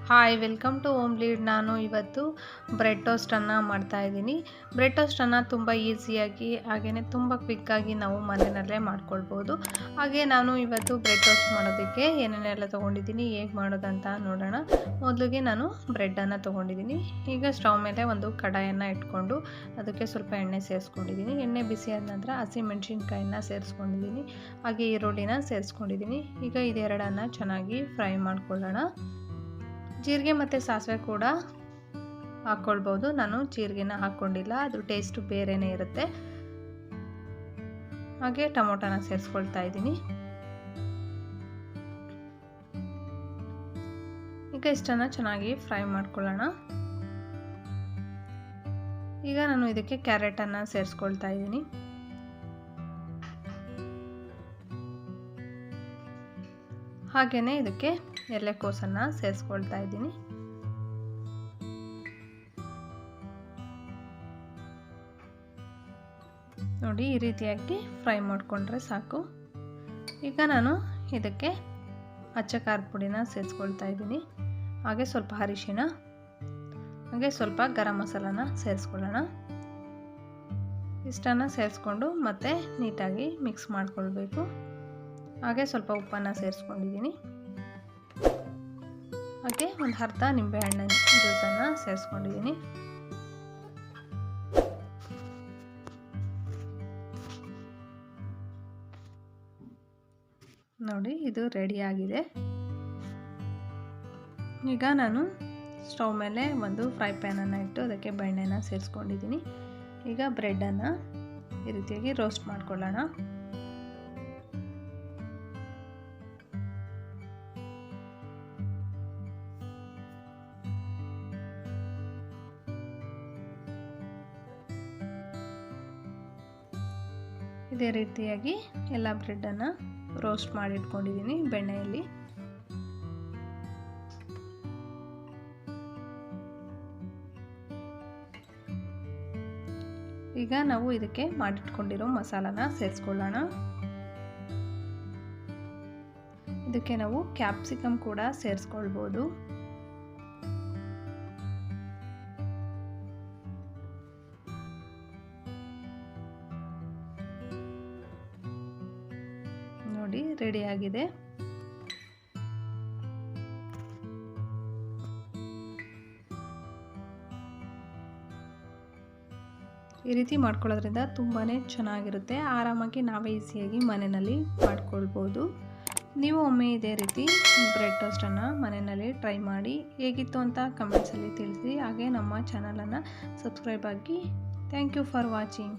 Hi welcome to home lead. ನಾನು ಇವತ್ತು bread ಟೋಸ್ಟನ್ನು ಮಾಡ್ತಾಯಿದ್ದೀನಿ. ಬ್ರೆಡ್ ಟೋಸ್ಟನ್ನು ತುಂಬ ಈಸಿಯಾಗಿ ಹಾಗೆಯೇ ತುಂಬ ಕ್ವಿಕ್ಕಾಗಿ ನಾವು ಮನೆಯಲ್ಲೇ ಮಾಡ್ಕೊಳ್ಬೋದು. ಹಾಗೆ ನಾನು ಇವತ್ತು ಬ್ರೆಡ್ ಟೋಸ್ಟ್ ಮಾಡೋದಕ್ಕೆ ಏನೇನೆಲ್ಲ ತೊಗೊಂಡಿದ್ದೀನಿ, ಹೇಗೆ ಮಾಡೋದಂತ ನೋಡೋಣ. ಮೊದಲಿಗೆ ನಾನು ಬ್ರೆಡ್ಡನ್ನು ತೊಗೊಂಡಿದ್ದೀನಿ. ಈಗ ಸ್ಟವ್ ಮೇಲೆ ಒಂದು ಕಡಾಯನ್ನು ಇಟ್ಕೊಂಡು ಅದಕ್ಕೆ ಸ್ವಲ್ಪ ಎಣ್ಣೆ ಸೇರಿಸ್ಕೊಂಡಿದ್ದೀನಿ. ಎಣ್ಣೆ ಬಿಸಿ ಆದ ನಂತರ ಹಸಿಮೆಣಸಿನ್ಕಾಯಿನ ಸೇರಿಸ್ಕೊಂಡಿದ್ದೀನಿ. ಹಾಗೆ ಈರುಳ್ಳಿನ ಸೇರಿಸ್ಕೊಂಡಿದ್ದೀನಿ. ಈಗ ಇದೆರಡನ್ನು ಚೆನ್ನಾಗಿ ಫ್ರೈ ಮಾಡ್ಕೊಳ್ಳೋಣ. ಜೀರಿಗೆ ಮತ್ತು ಸಾಸಿವೆ ಕೂಡ ಹಾಕ್ಕೊಳ್ಬೋದು. ನಾನು ಜೀರಿಗೆನ ಹಾಕ್ಕೊಂಡಿಲ್ಲ, ಅದು ಟೇಸ್ಟು ಬೇರೆಯೇ ಇರುತ್ತೆ. ಹಾಗೆ ಟೊಮೊಟೊನ ಸೇರಿಸ್ಕೊಳ್ತಾ ಇದ್ದೀನಿ. ಈಗ ಇಷ್ಟನ್ನು ಚೆನ್ನಾಗಿ ಫ್ರೈ ಮಾಡ್ಕೊಳ್ಳೋಣ. ಈಗ ನಾನು ಇದಕ್ಕೆ ಕ್ಯಾರೆಟನ್ನು ಸೇರಿಸ್ಕೊಳ್ತಾ ಇದ್ದೀನಿ. ಹಾಗೆಯೇ ಇದಕ್ಕೆ ಎಲೆಕೋಸನ್ನು ಸೇರಿಸ್ಕೊಳ್ತಾ ಇದ್ದೀನಿ. ನೋಡಿ, ಈ ರೀತಿಯಾಗಿ ಫ್ರೈ ಮಾಡಿಕೊಂಡ್ರೆ ಸಾಕು. ಈಗ ನಾನು ಇದಕ್ಕೆ ಅಚ್ಚ ಖಾರದ ಪುಡಿನ ಸೇರಿಸ್ಕೊಳ್ತಾ ಇದ್ದೀನಿ. ಹಾಗೆ ಸ್ವಲ್ಪ ಅರಿಶಿಣ, ಹಾಗೆ ಸ್ವಲ್ಪ ಗರಂ ಮಸಾಲಾನ ಸೇರಿಸ್ಕೊಳ್ಳೋಣ. ಇಷ್ಟನ್ನು ಸೇರಿಸ್ಕೊಂಡು ಮತ್ತೆ ನೀಟಾಗಿ ಮಿಕ್ಸ್ ಮಾಡ್ಕೊಳ್ಬೇಕು. ಹಾಗೆ ಸ್ವಲ್ಪ ಉಪ್ಪನ್ನು ಸೇರಿಸ್ಕೊಂಡಿದ್ದೀನಿ. ಹಾಗೆ ಒಂದು ಅರ್ಧ ನಿಂಬೆಹಣ್ಣಿನ ಜ್ಯೂಸನ್ನು ಸೇರಿಸ್ಕೊಂಡಿದ್ದೀನಿ. ನೋಡಿ, ಇದು ರೆಡಿಯಾಗಿದೆ. ಈಗ ನಾನು ಸ್ಟವ್ ಮೇಲೆ ಒಂದು ಫ್ರೈ ಪ್ಯಾನನ್ನು ಇಟ್ಟು ಅದಕ್ಕೆ ಬೆಣ್ಣೆನ ಸೇರಿಸ್ಕೊಂಡಿದ್ದೀನಿ. ಈಗ ಬ್ರೆಡ್ಡನ್ನು ಈ ರೀತಿಯಾಗಿ ರೋಸ್ಟ್ ಮಾಡ್ಕೊಳ್ಳೋಣ. ಇದೇ ರೀತಿಯಾಗಿ ಎಲ್ಲ ಬ್ರೆಡ್ಡನ್ನು ರೋಸ್ಟ್ ಮಾಡಿ ಇಟ್ಕೊಂಡಿದ್ದೀನಿ ಬೆಣ್ಣೆಯಲ್ಲಿ. ಈಗ ನಾವು ಇದಕ್ಕೆ ಮಾಡಿಟ್ಕೊಂಡಿರೋ ಮಸಾಲಾನ ಸೇರಿಸ್ಕೊಳ್ಳೋಣ. ಇದಕ್ಕೆ ನಾವು ಕ್ಯಾಪ್ಸಿಕಮ್ ಕೂಡ ಸೇರಿಸ್ಕೊಳ್ಬೋದು. ನೋಡಿ, ರೆಡಿಯಾಗಿದೆ. ಈ ರೀತಿ ಮಾಡ್ಕೊಳ್ಳೋದ್ರಿಂದ ತುಂಬಾ ಚೆನ್ನಾಗಿರುತ್ತೆ. ಆರಾಮಾಗಿ ನಾವೇ ಈಸಿಯಾಗಿ ಮನೆಯಲ್ಲಿ ಮಾಡ್ಕೊಳ್ಬೋದು. ನೀವು ಒಮ್ಮೆ ಇದೇ ರೀತಿ ಬ್ರೆಡ್ ಟೋಸ್ಟನ್ನು ಮನೆಯಲ್ಲಿ ಟ್ರೈ ಮಾಡಿ ಹೇಗಿತ್ತು ಅಂತ ಕಮೆಂಟ್ಸಲ್ಲಿ ತಿಳಿಸಿ. ಹಾಗೆ ನಮ್ಮ ಚಾನಲನ್ನು ಸಬ್ಸ್ಕ್ರೈಬ್ ಆಗಿ. Thank you for watching.